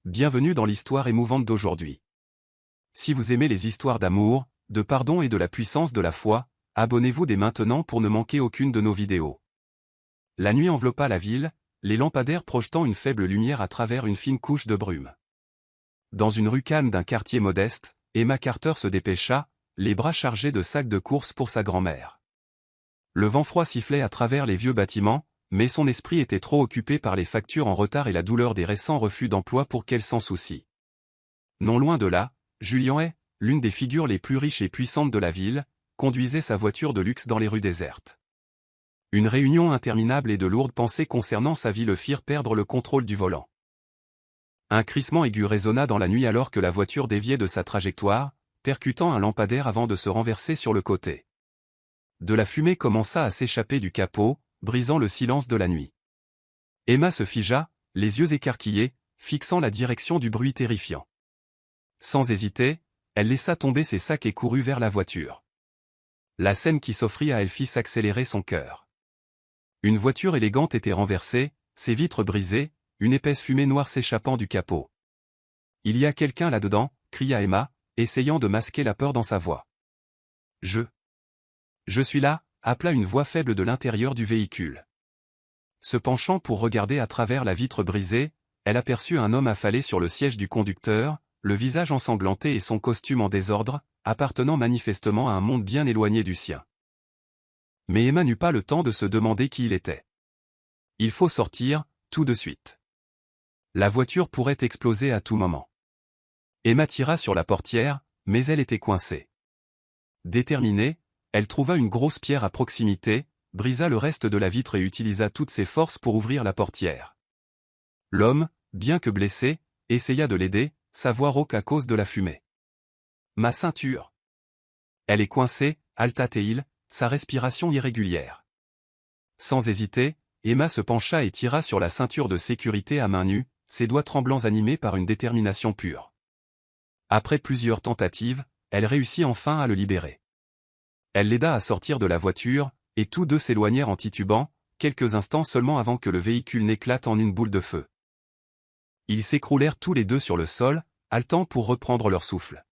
Bienvenue dans l'histoire émouvante d'aujourd'hui. Si vous aimez les histoires d'amour, de pardon et de la puissance de la foi, abonnez-vous dès maintenant pour ne manquer aucune de nos vidéos. La nuit enveloppa la ville, les lampadaires projetant une faible lumière à travers une fine couche de brume. Dans une rue calme d'un quartier modeste, Emma Carter se dépêcha, les bras chargés de sacs de course pour sa grand-mère. Le vent froid sifflait à travers les vieux bâtiments, mais son esprit était trop occupé par les factures en retard et la douleur des récents refus d'emploi pour qu'elle s'en soucie. Non loin de là, Julian Hay, l'une des figures les plus riches et puissantes de la ville, conduisait sa voiture de luxe dans les rues désertes. Une réunion interminable et de lourdes pensées concernant sa vie le firent perdre le contrôle du volant. Un crissement aigu résonna dans la nuit alors que la voiture déviait de sa trajectoire, percutant un lampadaire avant de se renverser sur le côté. De la fumée commença à s'échapper du capot, brisant le silence de la nuit. Emma se figea, les yeux écarquillés, fixant la direction du bruit terrifiant. Sans hésiter, elle laissa tomber ses sacs et courut vers la voiture. La scène qui s'offrit à elle fit s'accélérer son cœur. Une voiture élégante était renversée, ses vitres brisées, une épaisse fumée noire s'échappant du capot. « Il y a quelqu'un là-dedans » cria Emma, essayant de masquer la peur dans sa voix. « Je suis là » appela une voix faible de l'intérieur du véhicule. Se penchant pour regarder à travers la vitre brisée, elle aperçut un homme affalé sur le siège du conducteur, le visage ensanglanté et son costume en désordre, appartenant manifestement à un monde bien éloigné du sien. Mais Emma n'eut pas le temps de se demander qui il était. Il faut sortir, tout de suite. La voiture pourrait exploser à tout moment. Emma tira sur la portière, mais elle était coincée. Déterminée, elle trouva une grosse pierre à proximité, brisa le reste de la vitre et utilisa toutes ses forces pour ouvrir la portière. L'homme, bien que blessé, essaya de l'aider, sa voix rauque à cause de la fumée. « Ma ceinture !» Elle est coincée, halta-t-il, sa respiration irrégulière. Sans hésiter, Emma se pencha et tira sur la ceinture de sécurité à main nue, ses doigts tremblants animés par une détermination pure. Après plusieurs tentatives, elle réussit enfin à le libérer. Elle l'aida à sortir de la voiture, et tous deux s'éloignèrent en titubant, quelques instants seulement avant que le véhicule n'éclate en une boule de feu. Ils s'écroulèrent tous les deux sur le sol, haletant pour reprendre leur souffle.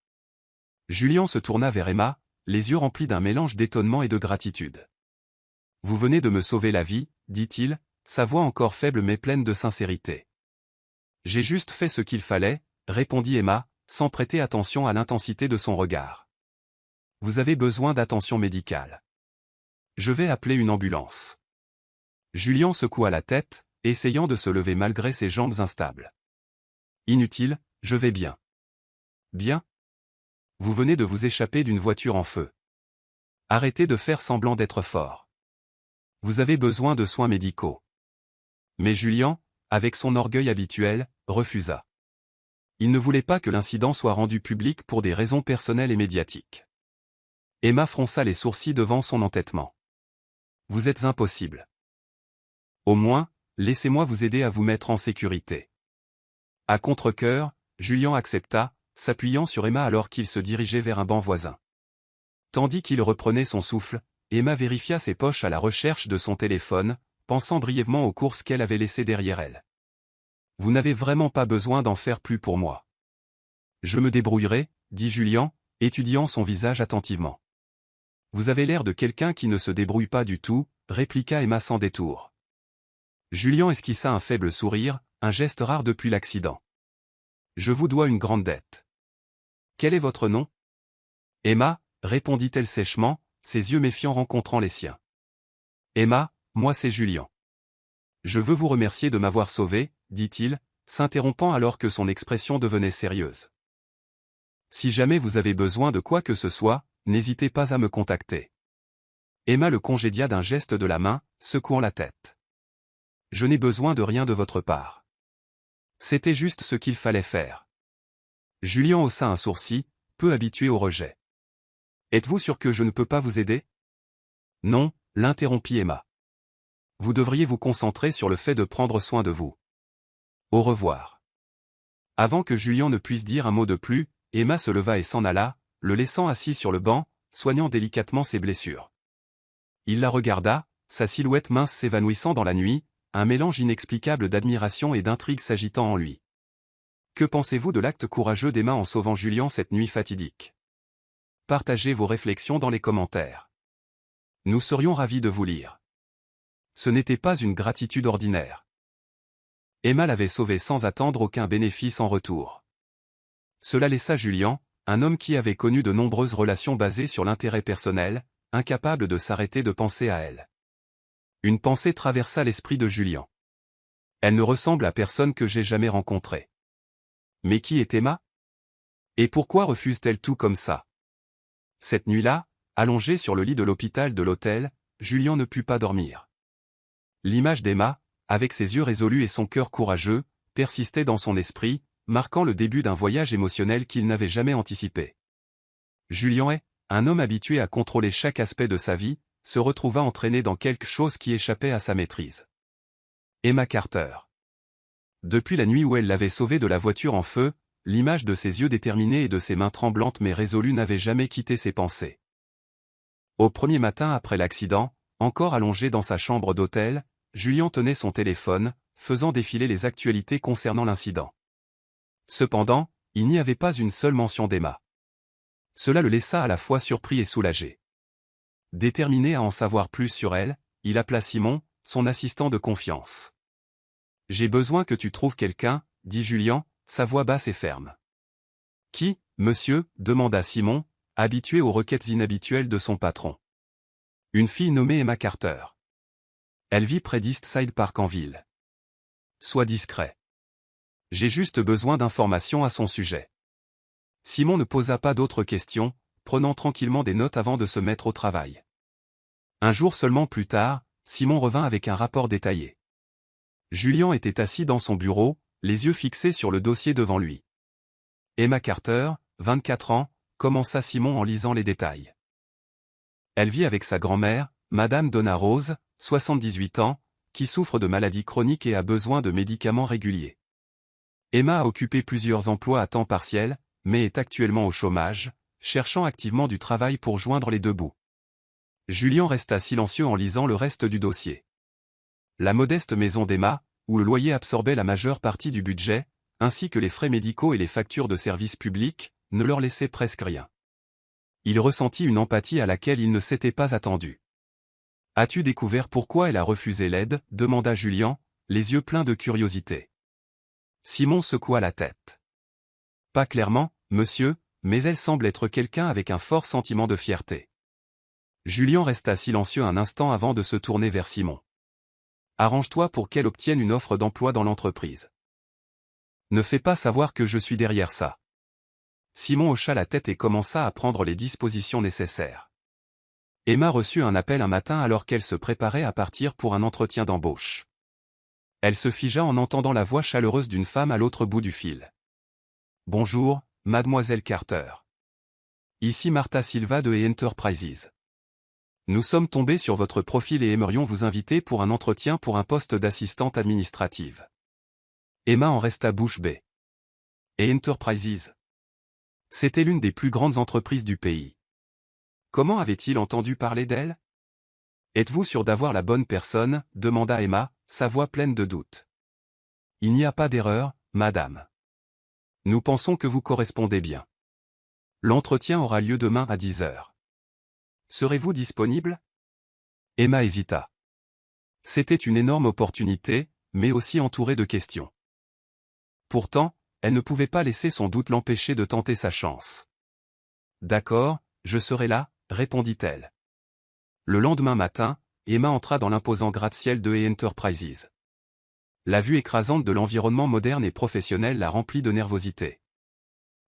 Julian se tourna vers Emma, les yeux remplis d'un mélange d'étonnement et de gratitude. « Vous venez de me sauver la vie, » dit-il, sa voix encore faible mais pleine de sincérité. « J'ai juste fait ce qu'il fallait, » répondit Emma, sans prêter attention à l'intensité de son regard. « Vous avez besoin d'attention médicale. Je vais appeler une ambulance. » Julian secoua la tête, essayant de se lever malgré ses jambes instables. « Inutile, je vais bien. »« Bien ? Vous venez de vous échapper d'une voiture en feu. Arrêtez de faire semblant d'être fort. Vous avez besoin de soins médicaux. » Mais Julian, avec son orgueil habituel, refusa. Il ne voulait pas que l'incident soit rendu public pour des raisons personnelles et médiatiques. Emma fronça les sourcils devant son entêtement. « Vous êtes impossible. Au moins, laissez-moi vous aider à vous mettre en sécurité. » À contre-cœur, Julian accepta, s'appuyant sur Emma alors qu'il se dirigeait vers un banc voisin. Tandis qu'il reprenait son souffle, Emma vérifia ses poches à la recherche de son téléphone, pensant brièvement aux courses qu'elle avait laissées derrière elle. « Vous n'avez vraiment pas besoin d'en faire plus pour moi. »« Je me débrouillerai, » dit Julian, étudiant son visage attentivement. « Vous avez l'air de quelqu'un qui ne se débrouille pas du tout, » répliqua Emma sans détour. Julian esquissa un faible sourire, un geste rare depuis l'accident. « Je vous dois une grande dette. »« Quel est votre nom ?»« Emma, » répondit-elle sèchement, ses yeux méfiants rencontrant les siens. « Emma, moi c'est Julian. »« Je veux vous remercier de m'avoir sauvé, » dit-il, s'interrompant alors que son expression devenait sérieuse. « Si jamais vous avez besoin de quoi que ce soit, n'hésitez pas à me contacter. » Emma le congédia d'un geste de la main, secouant la tête. « Je n'ai besoin de rien de votre part. » C'était juste ce qu'il fallait faire. Julian haussa un sourcil, peu habitué au rejet. « Êtes-vous sûr que je ne peux pas vous aider ?»« Non, » l'interrompit Emma. « Vous devriez vous concentrer sur le fait de prendre soin de vous. Au revoir. » Avant que Julian ne puisse dire un mot de plus, Emma se leva et s'en alla, le laissant assis sur le banc, soignant délicatement ses blessures. Il la regarda, sa silhouette mince s'évanouissant dans la nuit, un mélange inexplicable d'admiration et d'intrigue s'agitant en lui. Que pensez-vous de l'acte courageux d'Emma en sauvant Julian cette nuit fatidique? Partagez vos réflexions dans les commentaires. Nous serions ravis de vous lire. Ce n'était pas une gratitude ordinaire. Emma l'avait sauvé sans attendre aucun bénéfice en retour. Cela laissa Julian, un homme qui avait connu de nombreuses relations basées sur l'intérêt personnel, incapable de s'arrêter de penser à elle. Une pensée traversa l'esprit de Julian. Elle ne ressemble à personne que j'ai jamais rencontré. Mais qui est Emma? Et pourquoi refuse-t-elle tout comme ça? Cette nuit-là, allongé sur le lit de l'hôpital de l'hôtel, Julian ne put pas dormir. L'image d'Emma, avec ses yeux résolus et son cœur courageux, persistait dans son esprit, marquant le début d'un voyage émotionnel qu'il n'avait jamais anticipé. Julian est, un homme habitué à contrôler chaque aspect de sa vie, se retrouva entraîné dans quelque chose qui échappait à sa maîtrise. Emma Carter. Depuis la nuit où elle l'avait sauvé de la voiture en feu, l'image de ses yeux déterminés et de ses mains tremblantes mais résolues n'avait jamais quitté ses pensées. Au premier matin après l'accident, encore allongé dans sa chambre d'hôtel, Julian tenait son téléphone, faisant défiler les actualités concernant l'incident. Cependant, il n'y avait pas une seule mention d'Emma. Cela le laissa à la fois surpris et soulagé. Déterminé à en savoir plus sur elle, il appela Simon, son assistant de confiance. « J'ai besoin que tu trouves quelqu'un, » dit Julian, sa voix basse et ferme. « Qui, monsieur ?» demanda Simon, habitué aux requêtes inhabituelles de son patron. « Une fille nommée Emma Carter. Elle vit près d'East Side Park en ville. Sois discret. J'ai juste besoin d'informations à son sujet. » Simon ne posa pas d'autres questions, prenant tranquillement des notes avant de se mettre au travail. Un jour seulement plus tard, Simon revint avec un rapport détaillé. Julian était assis dans son bureau, les yeux fixés sur le dossier devant lui. Emma Carter, 24 ans, commença Simon en lisant les détails. Elle vit avec sa grand-mère, Madame Donna Rose, 78 ans, qui souffre de maladies chroniques et a besoin de médicaments réguliers. Emma a occupé plusieurs emplois à temps partiel, mais est actuellement au chômage, cherchant activement du travail pour joindre les deux bouts. Julian resta silencieux en lisant le reste du dossier. La modeste maison d'Emma, où le loyer absorbait la majeure partie du budget, ainsi que les frais médicaux et les factures de services publics, ne leur laissait presque rien. Il ressentit une empathie à laquelle il ne s'était pas attendu. « As-tu découvert pourquoi elle a refusé l'aide » demanda Julian, les yeux pleins de curiosité. Simon secoua la tête. « Pas clairement, monsieur, mais elle semble être quelqu'un avec un fort sentiment de fierté. » Julian resta silencieux un instant avant de se tourner vers Simon. « Arrange-toi pour qu'elle obtienne une offre d'emploi dans l'entreprise. Ne fais pas savoir que je suis derrière ça. » Simon hocha la tête et commença à prendre les dispositions nécessaires. Emma reçut un appel un matin alors qu'elle se préparait à partir pour un entretien d'embauche. Elle se figea en entendant la voix chaleureuse d'une femme à l'autre bout du fil. « Bonjour, mademoiselle Carter. Ici Martha Silva de Enterprises. Nous sommes tombés sur votre profil et aimerions vous inviter pour un entretien pour un poste d'assistante administrative. » Emma en resta bouche bée. Enterprises. C'était l'une des plus grandes entreprises du pays. Comment avait-il entendu parler d'elle? « Êtes-vous sûr d'avoir la bonne personne » demanda Emma, sa voix pleine de doute. « Il n'y a pas d'erreur, madame. Nous pensons que vous correspondez bien. L'entretien aura lieu demain à 10 heures. Serez-vous disponible? » Emma hésita. C'était une énorme opportunité, mais aussi entourée de questions. Pourtant, elle ne pouvait pas laisser son doute l'empêcher de tenter sa chance. « D'accord, je serai là, » répondit-elle. Le lendemain matin, Emma entra dans l'imposant gratte-ciel de Enterprises. La vue écrasante de l'environnement moderne et professionnel la remplit de nervosité.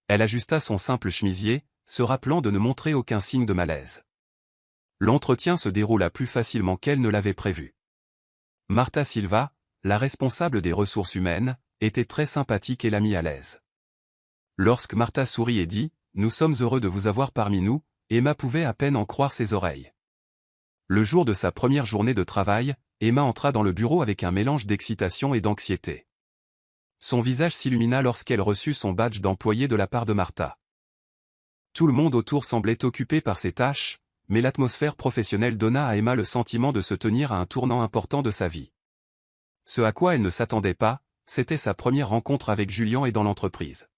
Elle ajusta son simple chemisier, se rappelant de ne montrer aucun signe de malaise. L'entretien se déroula plus facilement qu'elle ne l'avait prévu. Martha Silva, la responsable des ressources humaines, était très sympathique et la mit à l'aise. Lorsque Martha sourit et dit « Nous sommes heureux de vous avoir parmi nous », Emma pouvait à peine en croire ses oreilles. Le jour de sa première journée de travail, Emma entra dans le bureau avec un mélange d'excitation et d'anxiété. Son visage s'illumina lorsqu'elle reçut son badge d'employé de la part de Martha. Tout le monde autour semblait occupé par ses tâches, mais l'atmosphère professionnelle donna à Emma le sentiment de se tenir à un tournant important de sa vie. Ce à quoi elle ne s'attendait pas, c'était sa première rencontre avec Julien et dans l'entreprise.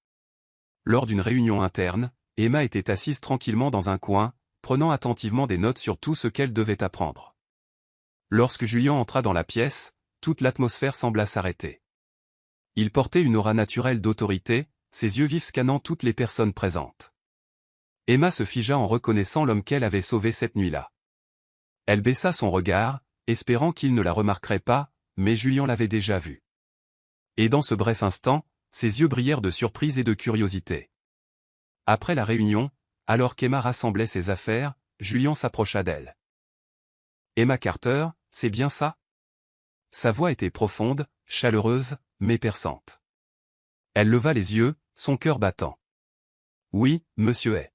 Lors d'une réunion interne, Emma était assise tranquillement dans un coin, prenant attentivement des notes sur tout ce qu'elle devait apprendre. Lorsque Julien entra dans la pièce, toute l'atmosphère sembla s'arrêter. Il portait une aura naturelle d'autorité, ses yeux vifs scannant toutes les personnes présentes. Emma se figea en reconnaissant l'homme qu'elle avait sauvé cette nuit-là. Elle baissa son regard, espérant qu'il ne la remarquerait pas, mais Julien l'avait déjà vu. Et dans ce bref instant, ses yeux brillèrent de surprise et de curiosité. Après la réunion, alors qu'Emma rassemblait ses affaires, Julien s'approcha d'elle. « Emma Carter, c'est bien ça ?» Sa voix était profonde, chaleureuse, mais perçante. Elle leva les yeux, son cœur battant. « Oui, monsieur est. »«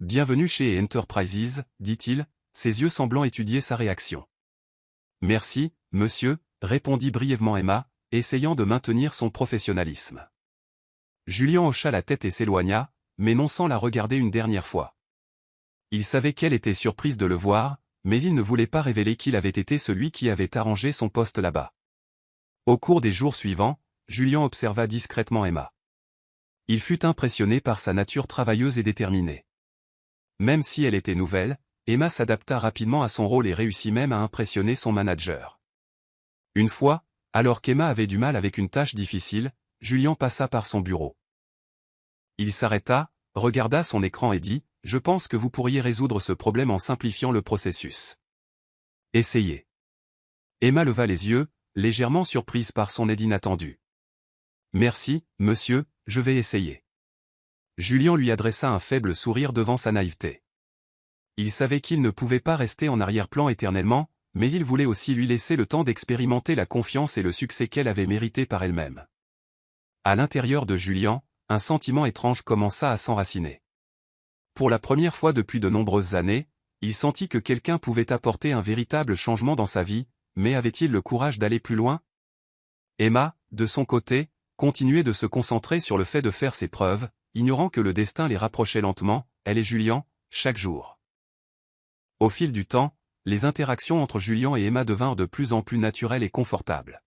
Bienvenue chez Enterprises, dit-il, ses yeux semblant étudier sa réaction. « Merci, monsieur, répondit brièvement Emma, essayant de maintenir son professionnalisme. Julien hocha la tête et s'éloigna, mais non sans la regarder une dernière fois. Il savait qu'elle était surprise de le voir, mais il ne voulait pas révéler qu'il avait été celui qui avait arrangé son poste là-bas. Au cours des jours suivants, Julien observa discrètement Emma. Il fut impressionné par sa nature travailleuse et déterminée. Même si elle était nouvelle, Emma s'adapta rapidement à son rôle et réussit même à impressionner son manager. Une fois, alors qu'Emma avait du mal avec une tâche difficile, Julien passa par son bureau. Il s'arrêta, regarda son écran et dit « Je pense que vous pourriez résoudre ce problème en simplifiant le processus. Essayez. » Emma leva les yeux, légèrement surprise par son aide inattendue. « Merci, monsieur, je vais essayer. » Julien lui adressa un faible sourire devant sa naïveté. Il savait qu'il ne pouvait pas rester en arrière-plan éternellement, mais il voulait aussi lui laisser le temps d'expérimenter la confiance et le succès qu'elle avait mérité par elle-même. À l'intérieur de Julien, un sentiment étrange commença à s'enraciner. Pour la première fois depuis de nombreuses années, il sentit que quelqu'un pouvait apporter un véritable changement dans sa vie, mais avait-il le courage d'aller plus loin? Emma, de son côté, continuait de se concentrer sur le fait de faire ses preuves, ignorant que le destin les rapprochait lentement, elle et Julien, chaque jour. Au fil du temps, les interactions entre Julien et Emma devinrent de plus en plus naturelles et confortables.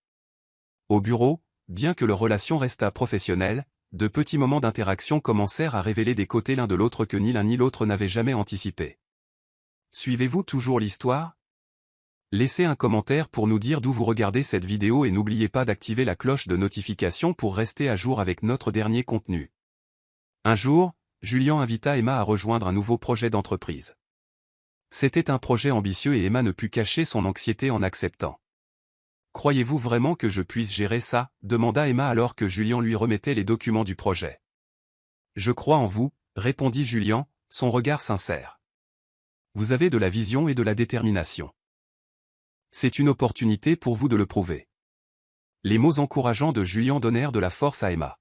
Au bureau, bien que leur relation restât professionnelle, de petits moments d'interaction commencèrent à révéler des côtés l'un de l'autre que ni l'un ni l'autre n'avaient jamais anticipés. Suivez-vous toujours l'histoire? Laissez un commentaire pour nous dire d'où vous regardez cette vidéo et n'oubliez pas d'activer la cloche de notification pour rester à jour avec notre dernier contenu. Un jour, Julien invita Emma à rejoindre un nouveau projet d'entreprise. C'était un projet ambitieux et Emma ne put cacher son anxiété en acceptant. « Croyez-vous vraiment que je puisse gérer ça ?» demanda Emma alors que Julien lui remettait les documents du projet. « Je crois en vous », répondit Julien, son regard sincère. « Vous avez de la vision et de la détermination. C'est une opportunité pour vous de le prouver. » Les mots encourageants de Julien donnèrent de la force à Emma.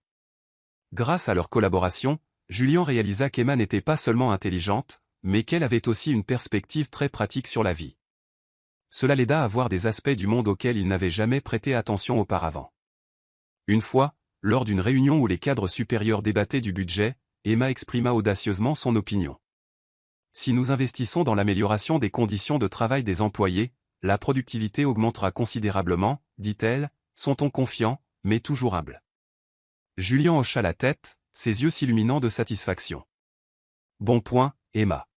Grâce à leur collaboration, Julien réalisa qu'Emma n'était pas seulement intelligente, mais qu'elle avait aussi une perspective très pratique sur la vie. Cela l'aida à voir des aspects du monde auxquels il n'avait jamais prêté attention auparavant. Une fois, lors d'une réunion où les cadres supérieurs débattaient du budget, Emma exprima audacieusement son opinion. « Si nous investissons dans l'amélioration des conditions de travail des employés, la productivité augmentera considérablement, dit-elle, son ton confiant, mais toujours humble. » Julien hocha la tête, ses yeux s'illuminant de satisfaction. « Bon point, Emma.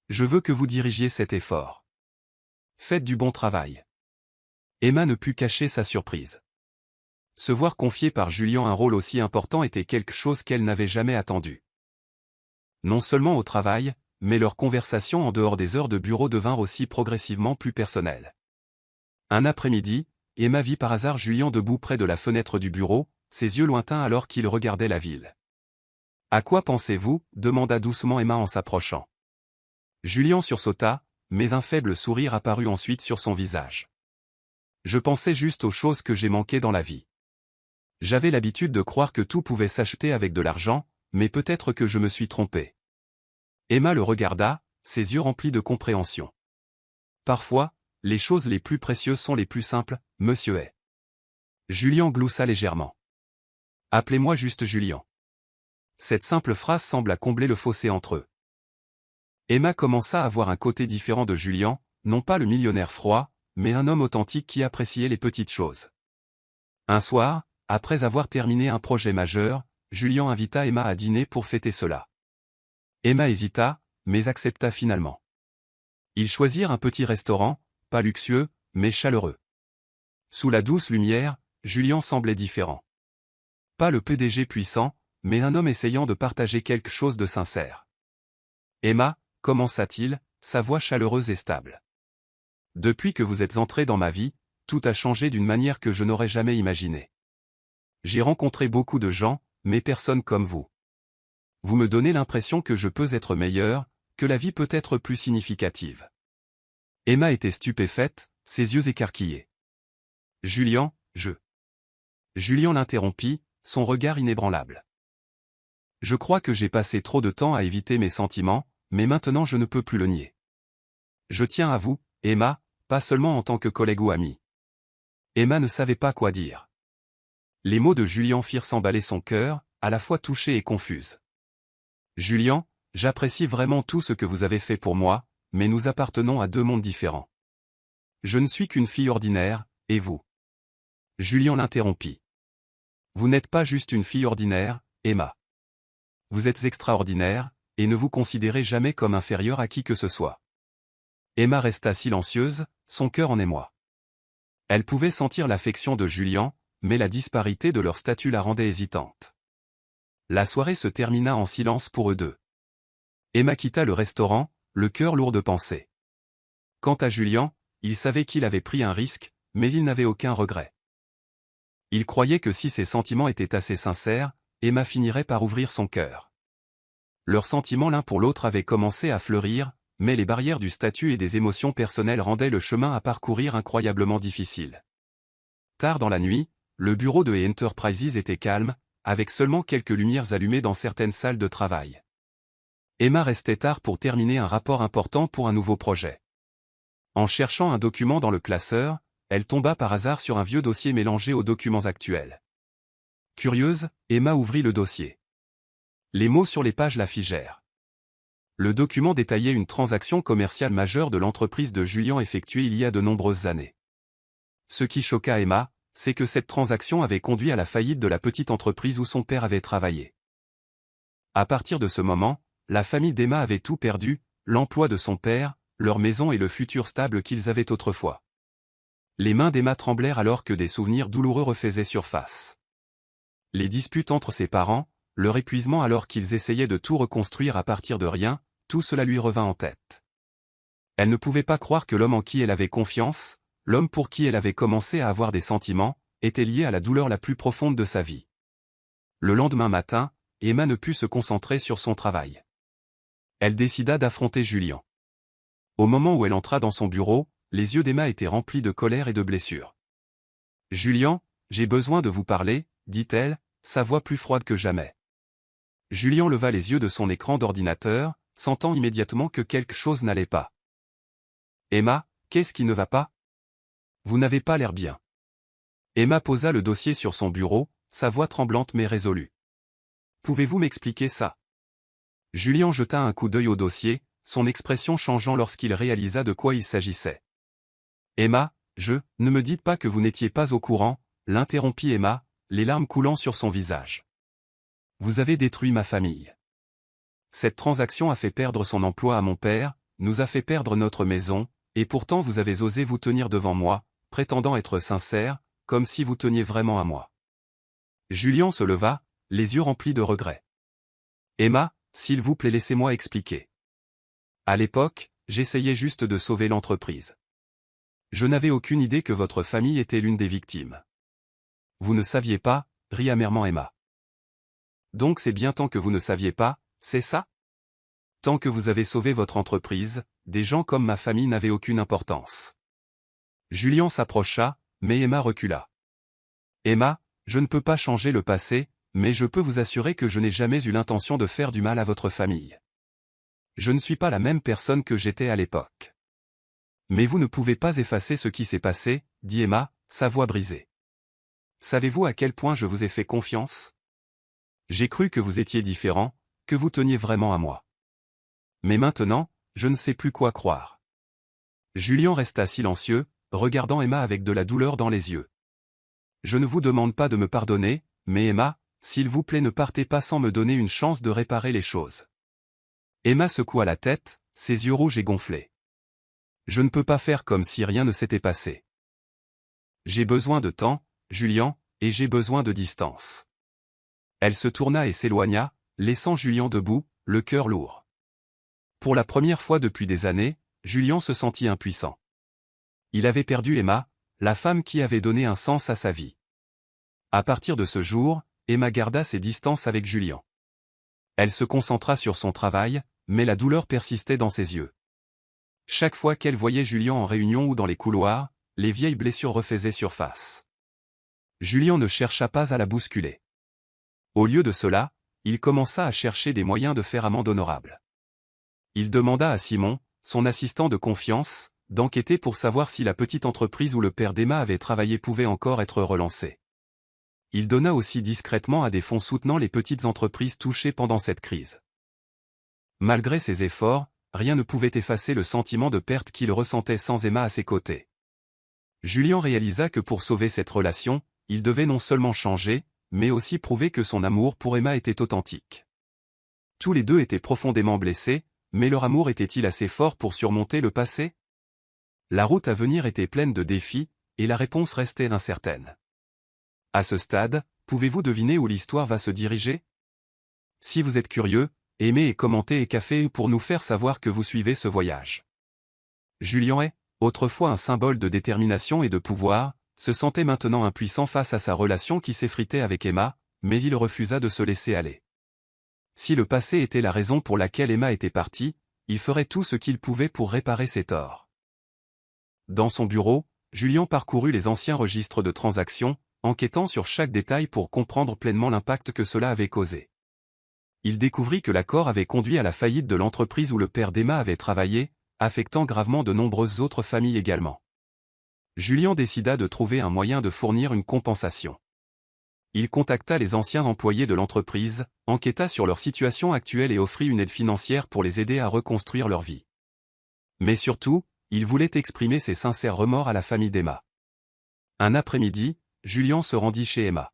Je veux que vous dirigiez cet effort. Faites du bon travail. » Emma ne put cacher sa surprise. Se voir confier par Julien un rôle aussi important était quelque chose qu'elle n'avait jamais attendu. Non seulement au travail, mais leurs conversations en dehors des heures de bureau devinrent aussi progressivement plus personnelles. Un après-midi, Emma vit par hasard Julien debout près de la fenêtre du bureau, ses yeux lointains alors qu'il regardait la ville. « À quoi pensez-vous » demanda doucement Emma en s'approchant. Julien sursauta, mais un faible sourire apparut ensuite sur son visage. « Je pensais juste aux choses que j'ai manquées dans la vie. J'avais l'habitude de croire que tout pouvait s'acheter avec de l'argent, mais peut-être que je me suis trompé. » Emma le regarda, ses yeux remplis de compréhension. « Parfois, les choses les plus précieuses sont les plus simples, monsieur est. » Julien gloussa légèrement. « Appelez-moi juste Julien. » Cette simple phrase sembla combler le fossé entre eux. Emma commença à voir un côté différent de Julien, non pas le millionnaire froid, mais un homme authentique qui appréciait les petites choses. Un soir, après avoir terminé un projet majeur, Julien invita Emma à dîner pour fêter cela. Emma hésita, mais accepta finalement. Ils choisirent un petit restaurant, pas luxueux, mais chaleureux. Sous la douce lumière, Julien semblait différent. Pas le PDG puissant, mais un homme essayant de partager quelque chose de sincère. Emma, commença-t-il, sa voix chaleureuse et stable. Depuis que vous êtes entrée dans ma vie, tout a changé d'une manière que je n'aurais jamais imaginée. J'ai rencontré beaucoup de gens, mais personne comme vous. Vous me donnez l'impression que je peux être meilleur, que la vie peut être plus significative. Emma était stupéfaite, ses yeux écarquillés. Julien, Julien l'interrompit, son regard inébranlable. Je crois que j'ai passé trop de temps à éviter mes sentiments, mais maintenant je ne peux plus le nier. Je tiens à vous, Emma, pas seulement en tant que collègue ou amie. Emma ne savait pas quoi dire. Les mots de Julien firent s'emballer son cœur, à la fois touchée et confuse. Julien, j'apprécie vraiment tout ce que vous avez fait pour moi, mais nous appartenons à deux mondes différents. Je ne suis qu'une fille ordinaire, et vous? Julien l'interrompit. Vous n'êtes pas juste une fille ordinaire, Emma. Vous êtes extraordinaire, et ne vous considérez jamais comme inférieure à qui que ce soit. Emma resta silencieuse, son cœur en émoi. Elle pouvait sentir l'affection de Julien, mais la disparité de leur statut la rendait hésitante. La soirée se termina en silence pour eux deux. Emma quitta le restaurant, le cœur lourd de pensées. Quant à Julien, il savait qu'il avait pris un risque, mais il n'avait aucun regret. Il croyait que si ses sentiments étaient assez sincères, Emma finirait par ouvrir son cœur. Leurs sentiments l'un pour l'autre avaient commencé à fleurir, mais les barrières du statut et des émotions personnelles rendaient le chemin à parcourir incroyablement difficile. Tard dans la nuit, le bureau de Enterprises était calme, avec seulement quelques lumières allumées dans certaines salles de travail. Emma restait tard pour terminer un rapport important pour un nouveau projet. En cherchant un document dans le classeur, elle tomba par hasard sur un vieux dossier mélangé aux documents actuels. Curieuse, Emma ouvrit le dossier. Les mots sur les pages la figèrent. Le document détaillait une transaction commerciale majeure de l'entreprise de Julien effectuée il y a de nombreuses années. Ce qui choqua Emma, c'est que cette transaction avait conduit à la faillite de la petite entreprise où son père avait travaillé. À partir de ce moment, la famille d'Emma avait tout perdu, l'emploi de son père, leur maison et le futur stable qu'ils avaient autrefois. Les mains d'Emma tremblèrent alors que des souvenirs douloureux refaisaient surface. Les disputes entre ses parents, leur épuisement alors qu'ils essayaient de tout reconstruire à partir de rien, tout cela lui revint en tête. Elle ne pouvait pas croire que l'homme en qui elle avait confiance, l'homme pour qui elle avait commencé à avoir des sentiments, était lié à la douleur la plus profonde de sa vie. Le lendemain matin, Emma ne put se concentrer sur son travail. Elle décida d'affronter Julien. Au moment où elle entra dans son bureau, les yeux d'Emma étaient remplis de colère et de blessures. « Julien, j'ai besoin de vous parler, » dit-elle, sa voix plus froide que jamais. Julien leva les yeux de son écran d'ordinateur, sentant immédiatement que quelque chose n'allait pas. « Emma, qu'est-ce qui ne va pas? Vous n'avez pas l'air bien. » Emma posa le dossier sur son bureau, sa voix tremblante mais résolue. « Pouvez-vous m'expliquer ça? » Julien jeta un coup d'œil au dossier, son expression changeant lorsqu'il réalisa de quoi il s'agissait. « Emma, ne me dites pas que vous n'étiez pas au courant, » l'interrompit Emma, les larmes coulant sur son visage. « Vous avez détruit ma famille. Cette transaction a fait perdre son emploi à mon père, nous a fait perdre notre maison, et pourtant vous avez osé vous tenir devant moi, prétendant être sincère, comme si vous teniez vraiment à moi. » Julien se leva, les yeux remplis de regret. « Emma, s'il vous plaît, laissez-moi expliquer. À l'époque, j'essayais juste de sauver l'entreprise. Je n'avais aucune idée que votre famille était l'une des victimes. » « Vous ne saviez pas, » rit amèrement Emma. « Donc c'est bien tant que vous ne saviez pas, c'est ça? Tant que vous avez sauvé votre entreprise, des gens comme ma famille n'avaient aucune importance. » Julien s'approcha, mais Emma recula. « Emma, je ne peux pas changer le passé, mais je peux vous assurer que je n'ai jamais eu l'intention de faire du mal à votre famille. Je ne suis pas la même personne que j'étais à l'époque. » « Mais vous ne pouvez pas effacer ce qui s'est passé, » dit Emma, sa voix brisée. « Savez-vous à quel point je vous ai fait confiance? J'ai cru que vous étiez différent, que vous teniez vraiment à moi. Mais maintenant, je ne sais plus quoi croire. » Julien resta silencieux, regardant Emma avec de la douleur dans les yeux. Je ne vous demande pas de me pardonner, mais Emma, s'il vous plaît ne partez pas sans me donner une chance de réparer les choses. Emma secoua la tête, ses yeux rouges et gonflés. Je ne peux pas faire comme si rien ne s'était passé. J'ai besoin de temps, Julian, et j'ai besoin de distance. Elle se tourna et s'éloigna, laissant Julian debout, le cœur lourd. Pour la première fois depuis des années, Julian se sentit impuissant. Il avait perdu Emma, la femme qui avait donné un sens à sa vie. À partir de ce jour, Emma garda ses distances avec Julian. Elle se concentra sur son travail, mais la douleur persistait dans ses yeux. Chaque fois qu'elle voyait Julian en réunion ou dans les couloirs, les vieilles blessures refaisaient surface. Julian ne chercha pas à la bousculer. Au lieu de cela, il commença à chercher des moyens de faire amende honorable. Il demanda à Simon, son assistant de confiance, d'enquêter pour savoir si la petite entreprise où le père d'Emma avait travaillé pouvait encore être relancée. Il donna aussi discrètement à des fonds soutenant les petites entreprises touchées pendant cette crise. Malgré ses efforts, rien ne pouvait effacer le sentiment de perte qu'il ressentait sans Emma à ses côtés. Julian réalisa que pour sauver cette relation, il devait non seulement changer, mais aussi prouver que son amour pour Emma était authentique. Tous les deux étaient profondément blessés, mais leur amour était-il assez fort pour surmonter le passé? La route à venir était pleine de défis, et la réponse restait incertaine. À ce stade, pouvez-vous deviner où l'histoire va se diriger? Si vous êtes curieux, aimez et commentez et café pour nous faire savoir que vous suivez ce voyage. Julian est, autrefois un symbole de détermination et de pouvoir, se sentait maintenant impuissant face à sa relation qui s'effritait avec Emma, mais il refusa de se laisser aller. Si le passé était la raison pour laquelle Emma était partie, il ferait tout ce qu'il pouvait pour réparer ses torts. Dans son bureau, Julian parcourut les anciens registres de transactions, enquêtant sur chaque détail pour comprendre pleinement l'impact que cela avait causé. Il découvrit que l'accord avait conduit à la faillite de l'entreprise où le père d'Emma avait travaillé, affectant gravement de nombreuses autres familles également. Julian décida de trouver un moyen de fournir une compensation. Il contacta les anciens employés de l'entreprise, enquêta sur leur situation actuelle et offrit une aide financière pour les aider à reconstruire leur vie. Mais surtout, il voulait exprimer ses sincères remords à la famille d'Emma. Un après-midi, Julian se rendit chez Emma.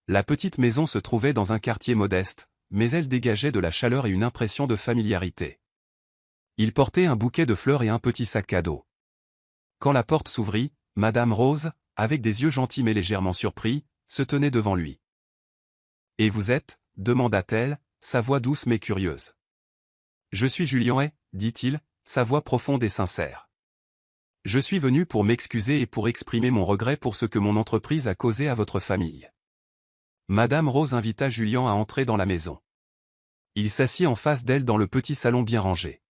La petite maison se trouvait dans un quartier modeste, mais elle dégageait de la chaleur et une impression de familiarité. Il portait un bouquet de fleurs et un petit sac à dos. Quand la porte s'ouvrit, Madame Rose, avec des yeux gentils mais légèrement surpris, se tenait devant lui. « Et vous êtes » demanda-t-elle, sa voix douce mais curieuse. « Je suis Julian, dit-il, sa voix profonde et sincère. Je suis venu pour m'excuser et pour exprimer mon regret pour ce que mon entreprise a causé à votre famille. » Madame Rose invita Julian à entrer dans la maison. Il s'assit en face d'elle dans le petit salon bien rangé.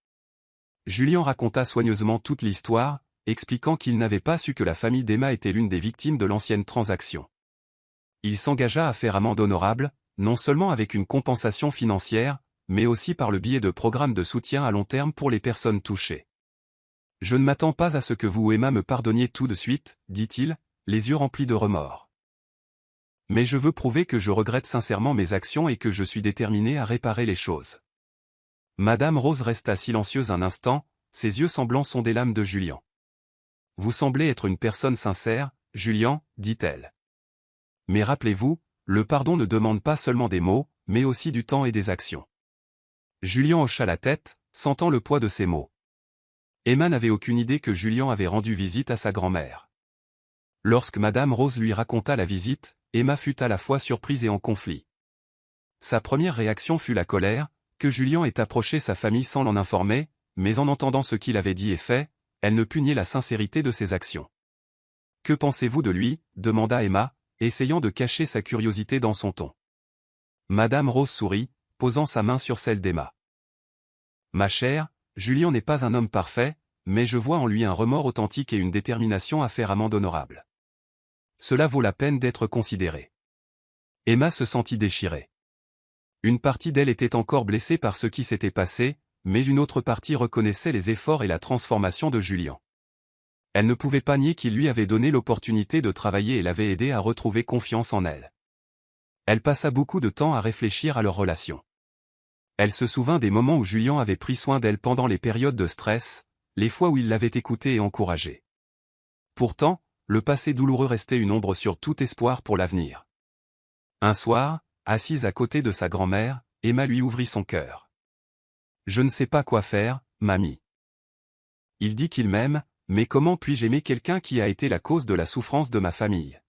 Julian raconta soigneusement toute l'histoire, expliquant qu'il n'avait pas su que la famille d'Emma était l'une des victimes de l'ancienne transaction. Il s'engagea à faire amende honorable, non seulement avec une compensation financière, mais aussi par le biais de programmes de soutien à long terme pour les personnes touchées. « Je ne m'attends pas à ce que vous ou Emma me pardonniez tout de suite, dit-il, les yeux remplis de remords. Mais je veux prouver que je regrette sincèrement mes actions et que je suis déterminé à réparer les choses. » Madame Rose resta silencieuse un instant, ses yeux semblant sonder l'âme de Julian. « Vous semblez être une personne sincère, Julian, dit-elle. Mais rappelez-vous, le pardon ne demande pas seulement des mots, mais aussi du temps et des actions. » Julian hocha la tête, sentant le poids de ses mots. Emma n'avait aucune idée que Julian avait rendu visite à sa grand-mère. Lorsque Madame Rose lui raconta la visite, Emma fut à la fois surprise et en conflit. Sa première réaction fut la colère, que Julian ait approché sa famille sans l'en informer, mais en entendant ce qu'il avait dit et fait, elle ne put nier la sincérité de ses actions. « Que pensez-vous de lui » demanda Emma, essayant de cacher sa curiosité dans son ton. Madame Rose sourit, posant sa main sur celle d'Emma. « Ma chère, Julian n'est pas un homme parfait, mais je vois en lui un remords authentique et une détermination à faire amende honorable. Cela vaut la peine d'être considéré. » Emma se sentit déchirée. Une partie d'elle était encore blessée par ce qui s'était passé, mais une autre partie reconnaissait les efforts et la transformation de Julian. Elle ne pouvait pas nier qu'il lui avait donné l'opportunité de travailler et l'avait aidé à retrouver confiance en elle. Elle passa beaucoup de temps à réfléchir à leur relation. Elle se souvint des moments où Julian avait pris soin d'elle pendant les périodes de stress, les fois où il l'avait écoutée et encouragée. Pourtant, le passé douloureux restait une ombre sur tout espoir pour l'avenir. Un soir, assise à côté de sa grand-mère, Emma lui ouvrit son cœur. « Je ne sais pas quoi faire, mamie. Il dit qu'il m'aime, mais comment puis-je aimer quelqu'un qui a été la cause de la souffrance de ma famille ?»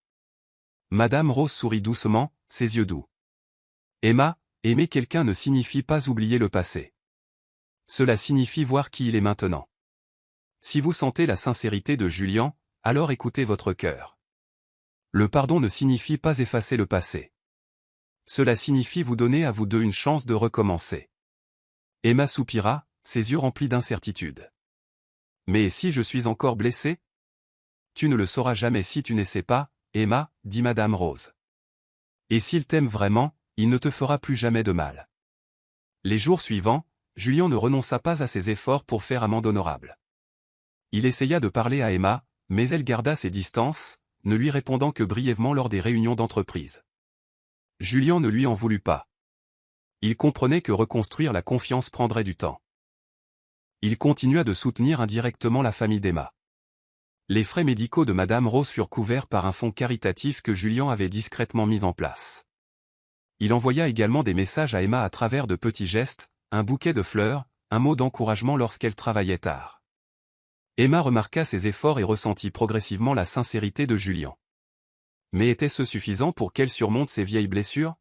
Madame Rose sourit doucement, ses yeux doux. « Emma, aimer quelqu'un ne signifie pas oublier le passé. Cela signifie voir qui il est maintenant. Si vous sentez la sincérité de Julien, alors écoutez votre cœur. Le pardon ne signifie pas effacer le passé. Cela signifie vous donner à vous deux une chance de recommencer. » Emma soupira, ses yeux remplis d'incertitude. « Mais si je suis encore blessée ? » « Tu ne le sauras jamais si tu n'essaies pas, Emma, » dit Madame Rose. « Et s'il t'aime vraiment, il ne te fera plus jamais de mal. » Les jours suivants, Julien ne renonça pas à ses efforts pour faire amende honorable. Il essaya de parler à Emma, mais elle garda ses distances, ne lui répondant que brièvement lors des réunions d'entreprise. Julien ne lui en voulut pas. Il comprenait que reconstruire la confiance prendrait du temps. Il continua de soutenir indirectement la famille d'Emma. Les frais médicaux de Madame Rose furent couverts par un fonds caritatif que Julien avait discrètement mis en place. Il envoya également des messages à Emma à travers de petits gestes, un bouquet de fleurs, un mot d'encouragement lorsqu'elle travaillait tard. Emma remarqua ses efforts et ressentit progressivement la sincérité de Julien. Mais était-ce suffisant pour qu'elle surmonte ses vieilles blessures?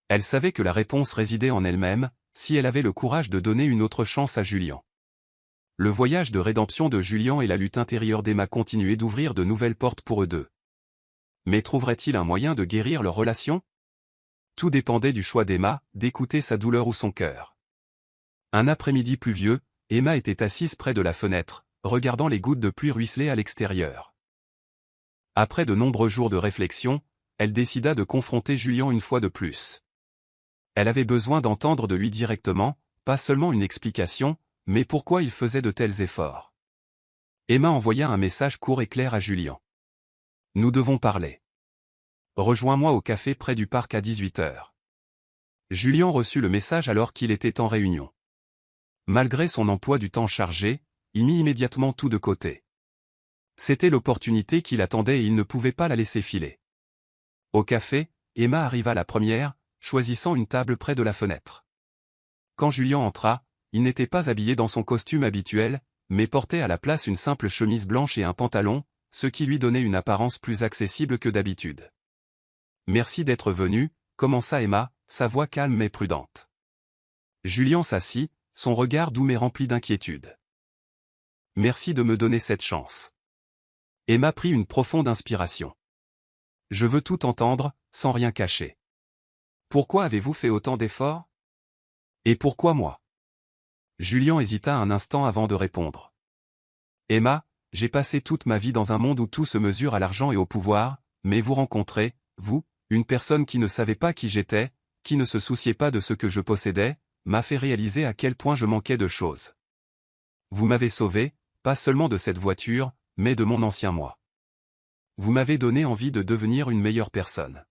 Elle savait que la réponse résidait en elle-même, si elle avait le courage de donner une autre chance à Julien. Le voyage de rédemption de Julien et la lutte intérieure d'Emma continuaient d'ouvrir de nouvelles portes pour eux deux. Mais trouverait-il un moyen de guérir leur relation? Tout dépendait du choix d'Emma, d'écouter sa douleur ou son cœur. Un après-midi pluvieux, Emma était assise près de la fenêtre, regardant les gouttes de pluie ruisseler à l'extérieur. Après de nombreux jours de réflexion, elle décida de confronter Julien une fois de plus. Elle avait besoin d'entendre de lui directement, pas seulement une explication, mais pourquoi il faisait de tels efforts. Emma envoya un message court et clair à Julien. « Nous devons parler. Rejoins-moi au café près du parc à 18h. » Julien reçut le message alors qu'il était en réunion. Malgré son emploi du temps chargé, il mit immédiatement tout de côté. C'était l'opportunité qu'il attendait et il ne pouvait pas la laisser filer. Au café, Emma arriva la première, choisissant une table près de la fenêtre. Quand Julien entra, il n'était pas habillé dans son costume habituel, mais portait à la place une simple chemise blanche et un pantalon, ce qui lui donnait une apparence plus accessible que d'habitude. « Merci d'être venu », commença Emma, sa voix calme mais prudente. Julien s'assit, son regard doux mais rempli d'inquiétude. « Merci de me donner cette chance. » Emma prit une profonde inspiration. « Je veux tout entendre, sans rien cacher. Pourquoi avez-vous fait autant d'efforts? Et pourquoi moi? » Julien hésita un instant avant de répondre. « Emma, j'ai passé toute ma vie dans un monde où tout se mesure à l'argent et au pouvoir, mais vous rencontrez, vous, une personne qui ne savait pas qui j'étais, qui ne se souciait pas de ce que je possédais, m'a fait réaliser à quel point je manquais de choses. Vous m'avez sauvé, pas seulement de cette voiture, mais de mon ancien moi. Vous m'avez donné envie de devenir une meilleure personne. »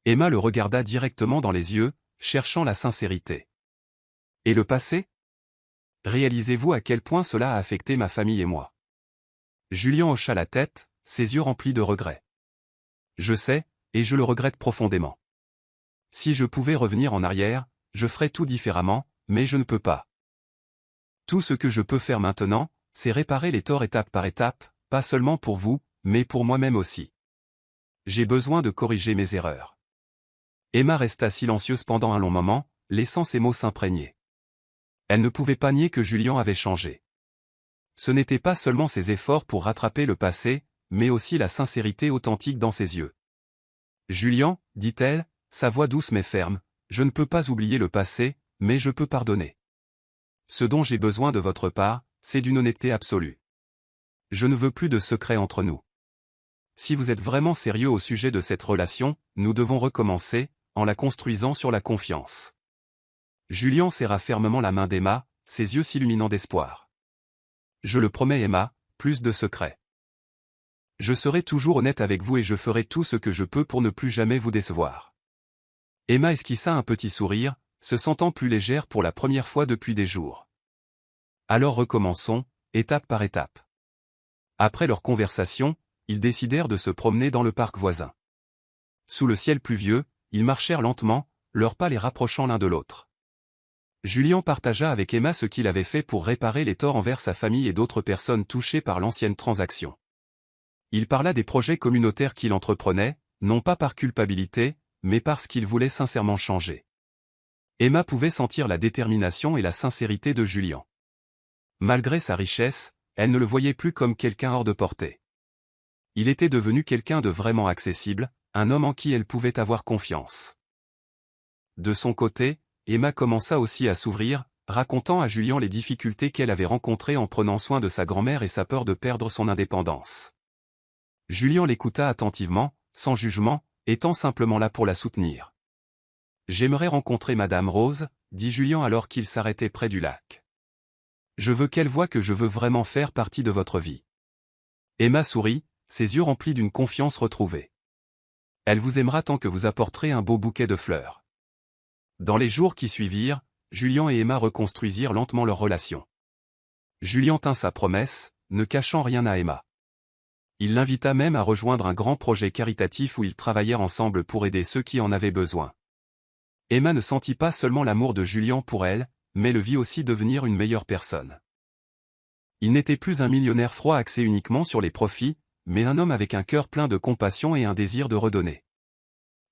Emma le regarda directement dans les yeux, cherchant la sincérité. « Et le passé? Réalisez-vous à quel point cela a affecté ma famille et moi? » Julien hocha la tête, ses yeux remplis de regret. « Je sais, et je le regrette profondément. Si je pouvais revenir en arrière, je ferais tout différemment, mais je ne peux pas. Tout ce que je peux faire maintenant, c'est réparer les torts étape par étape, pas seulement pour vous, mais pour moi-même aussi. J'ai besoin de corriger mes erreurs. » Emma resta silencieuse pendant un long moment, laissant ses mots s'imprégner. Elle ne pouvait pas nier que Julien avait changé. Ce n'était pas seulement ses efforts pour rattraper le passé, mais aussi la sincérité authentique dans ses yeux. « Julien, dit-elle, sa voix douce mais ferme, je ne peux pas oublier le passé, mais je peux pardonner. Ce dont j'ai besoin de votre part, c'est d'une honnêteté absolue. Je ne veux plus de secrets entre nous. Si vous êtes vraiment sérieux au sujet de cette relation, nous devons recommencer, en la construisant sur la confiance. » Julien serra fermement la main d'Emma, ses yeux s'illuminant d'espoir. « Je le promets Emma, plus de secrets. Je serai toujours honnête avec vous et je ferai tout ce que je peux pour ne plus jamais vous décevoir. » Emma esquissa un petit sourire, se sentant plus légère pour la première fois depuis des jours. « Alors recommençons, étape par étape. » Après leur conversation, ils décidèrent de se promener dans le parc voisin. Sous le ciel pluvieux, ils marchèrent lentement, leurs pas les rapprochant l'un de l'autre. Julien partagea avec Emma ce qu'il avait fait pour réparer les torts envers sa famille et d'autres personnes touchées par l'ancienne transaction. Il parla des projets communautaires qu'il entreprenait, non pas par culpabilité, mais parce qu'il voulait sincèrement changer. Emma pouvait sentir la détermination et la sincérité de Julien. Malgré sa richesse, elle ne le voyait plus comme quelqu'un hors de portée. Il était devenu quelqu'un de vraiment accessible, un homme en qui elle pouvait avoir confiance. De son côté, Emma commença aussi à s'ouvrir, racontant à Julien les difficultés qu'elle avait rencontrées en prenant soin de sa grand-mère et sa peur de perdre son indépendance. Julien l'écouta attentivement, sans jugement, étant simplement là pour la soutenir. « J'aimerais rencontrer Madame Rose, » dit Julien alors qu'il s'arrêtait près du lac. « Je veux qu'elle voie que je veux vraiment faire partie de votre vie. » Emma sourit, ses yeux remplis d'une confiance retrouvée. « Elle vous aimera tant que vous apporterez un beau bouquet de fleurs. » Dans les jours qui suivirent, Julien et Emma reconstruisirent lentement leur relation. Julien tint sa promesse, ne cachant rien à Emma. Il l'invita même à rejoindre un grand projet caritatif où ils travaillèrent ensemble pour aider ceux qui en avaient besoin. Emma ne sentit pas seulement l'amour de Julien pour elle, mais le vit aussi devenir une meilleure personne. Il n'était plus un millionnaire froid axé uniquement sur les profits, mais un homme avec un cœur plein de compassion et un désir de redonner.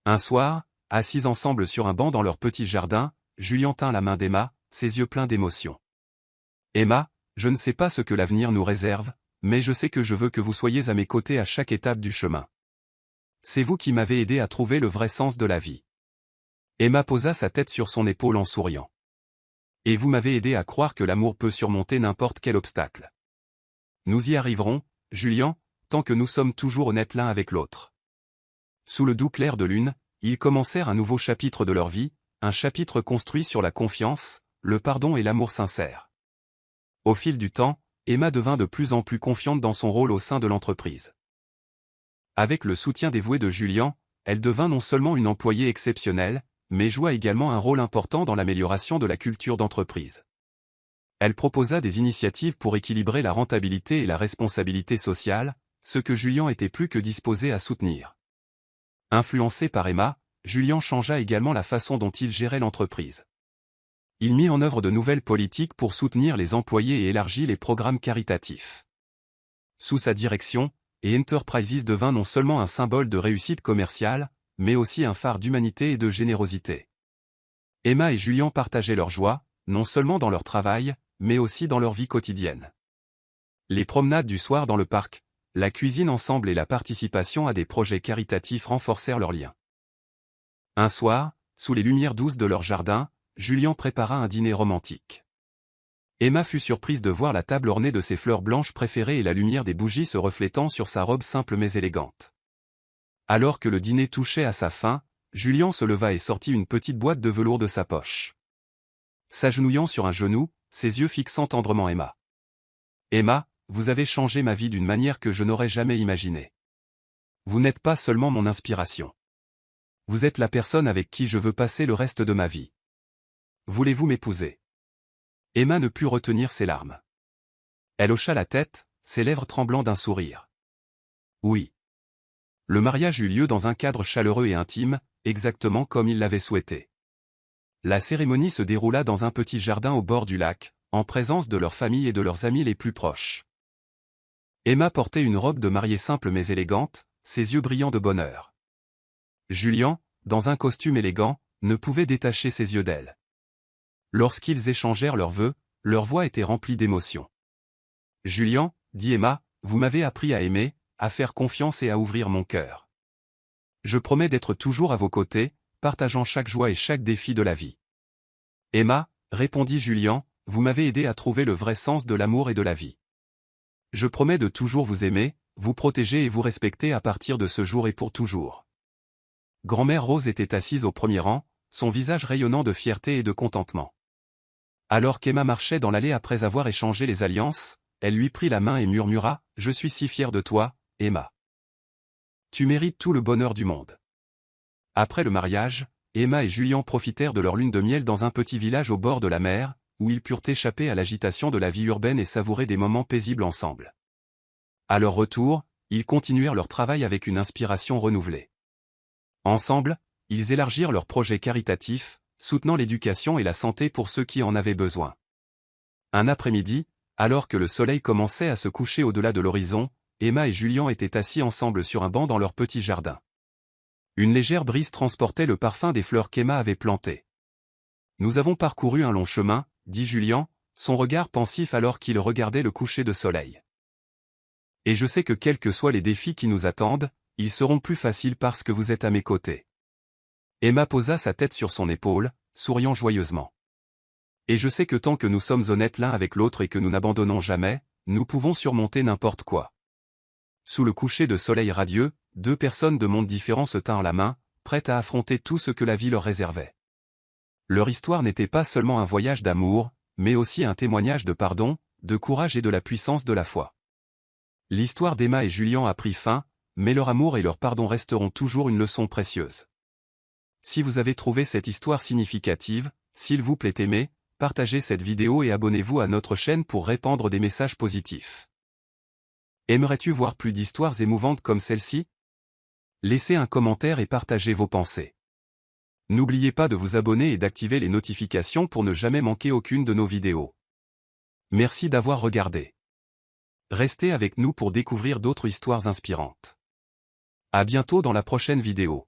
Un soir, assis ensemble sur un banc dans leur petit jardin, Julien tint la main d'Emma, ses yeux pleins d'émotion. « Emma, je ne sais pas ce que l'avenir nous réserve, mais je sais que je veux que vous soyez à mes côtés à chaque étape du chemin. C'est vous qui m'avez aidé à trouver le vrai sens de la vie. » Emma posa sa tête sur son épaule en souriant. « Et vous m'avez aidé à croire que l'amour peut surmonter n'importe quel obstacle. Nous y arriverons, Julien, tant que nous sommes toujours honnêtes l'un avec l'autre. » Sous le doux clair de lune, ils commencèrent un nouveau chapitre de leur vie, un chapitre construit sur la confiance, le pardon et l'amour sincère. Au fil du temps, Emma devint de plus en plus confiante dans son rôle au sein de l'entreprise. Avec le soutien dévoué de Julien, elle devint non seulement une employée exceptionnelle, mais joua également un rôle important dans l'amélioration de la culture d'entreprise. Elle proposa des initiatives pour équilibrer la rentabilité et la responsabilité sociale, ce que Julien était plus que disposé à soutenir. Influencé par Emma, Julien changea également la façon dont il gérait l'entreprise. Il mit en œuvre de nouvelles politiques pour soutenir les employés et élargit les programmes caritatifs. Sous sa direction, Enterprises devint non seulement un symbole de réussite commerciale, mais aussi un phare d'humanité et de générosité. Emma et Julien partageaient leur joie, non seulement dans leur travail, mais aussi dans leur vie quotidienne. Les promenades du soir dans le parc, la cuisine ensemble et la participation à des projets caritatifs renforcèrent leurs liens. Un soir, sous les lumières douces de leur jardin, Julien prépara un dîner romantique. Emma fut surprise de voir la table ornée de ses fleurs blanches préférées et la lumière des bougies se reflétant sur sa robe simple mais élégante. Alors que le dîner touchait à sa fin, Julien se leva et sortit une petite boîte de velours de sa poche. S'agenouillant sur un genou, ses yeux fixant tendrement Emma. « Emma, vous avez changé ma vie d'une manière que je n'aurais jamais imaginée. Vous n'êtes pas seulement mon inspiration. Vous êtes la personne avec qui je veux passer le reste de ma vie. Voulez-vous m'épouser ?» Emma ne put retenir ses larmes. Elle hocha la tête, ses lèvres tremblant d'un sourire. Oui. Le mariage eut lieu dans un cadre chaleureux et intime, exactement comme il l'avait souhaité. La cérémonie se déroula dans un petit jardin au bord du lac, en présence de leur famille et de leurs amis les plus proches. Emma portait une robe de mariée simple mais élégante, ses yeux brillants de bonheur. Julien, dans un costume élégant, ne pouvait détacher ses yeux d'elle. Lorsqu'ils échangèrent leurs vœux, leur voix était remplie d'émotion. « Julien, dit Emma, vous m'avez appris à aimer, à faire confiance et à ouvrir mon cœur. Je promets d'être toujours à vos côtés, partageant chaque joie et chaque défi de la vie. » Emma, répondit Julien, vous m'avez aidé à trouver le vrai sens de l'amour et de la vie. Je promets de toujours vous aimer, vous protéger et vous respecter à partir de ce jour et pour toujours. Grand-mère Rose était assise au premier rang, son visage rayonnant de fierté et de contentement. Alors qu'Emma marchait dans l'allée après avoir échangé les alliances, elle lui prit la main et murmura « Je suis si fière de toi, Emma. Tu mérites tout le bonheur du monde. » Après le mariage, Emma et Julien profitèrent de leur lune de miel dans un petit village au bord de la mer, où ils purent échapper à l'agitation de la vie urbaine et savourer des moments paisibles ensemble. À leur retour, ils continuèrent leur travail avec une inspiration renouvelée. Ensemble, ils élargirent leur projet caritatif, soutenant l'éducation et la santé pour ceux qui en avaient besoin. Un après-midi, alors que le soleil commençait à se coucher au-delà de l'horizon, Emma et Julian étaient assis ensemble sur un banc dans leur petit jardin. Une légère brise transportait le parfum des fleurs qu'Emma avait plantées. « Nous avons parcouru un long chemin, » dit Julian, son regard pensif alors qu'il regardait le coucher de soleil. « Et je sais que quels que soient les défis qui nous attendent, ils seront plus faciles parce que vous êtes à mes côtés. » Emma posa sa tête sur son épaule, souriant joyeusement. « Et je sais que tant que nous sommes honnêtes l'un avec l'autre et que nous n'abandonnons jamais, nous pouvons surmonter n'importe quoi. » Sous le coucher de soleil radieux, deux personnes de mondes différents se tinrent la main, prêtes à affronter tout ce que la vie leur réservait. Leur histoire n'était pas seulement un voyage d'amour, mais aussi un témoignage de pardon, de courage et de la puissance de la foi. L'histoire d'Emma et Julian a pris fin, mais leur amour et leur pardon resteront toujours une leçon précieuse. Si vous avez trouvé cette histoire significative, s'il vous plaît aimez, partagez cette vidéo et abonnez-vous à notre chaîne pour répandre des messages positifs. Aimerais-tu voir plus d'histoires émouvantes comme celle-ci? Laissez un commentaire et partagez vos pensées. N'oubliez pas de vous abonner et d'activer les notifications pour ne jamais manquer aucune de nos vidéos. Merci d'avoir regardé. Restez avec nous pour découvrir d'autres histoires inspirantes. À bientôt dans la prochaine vidéo.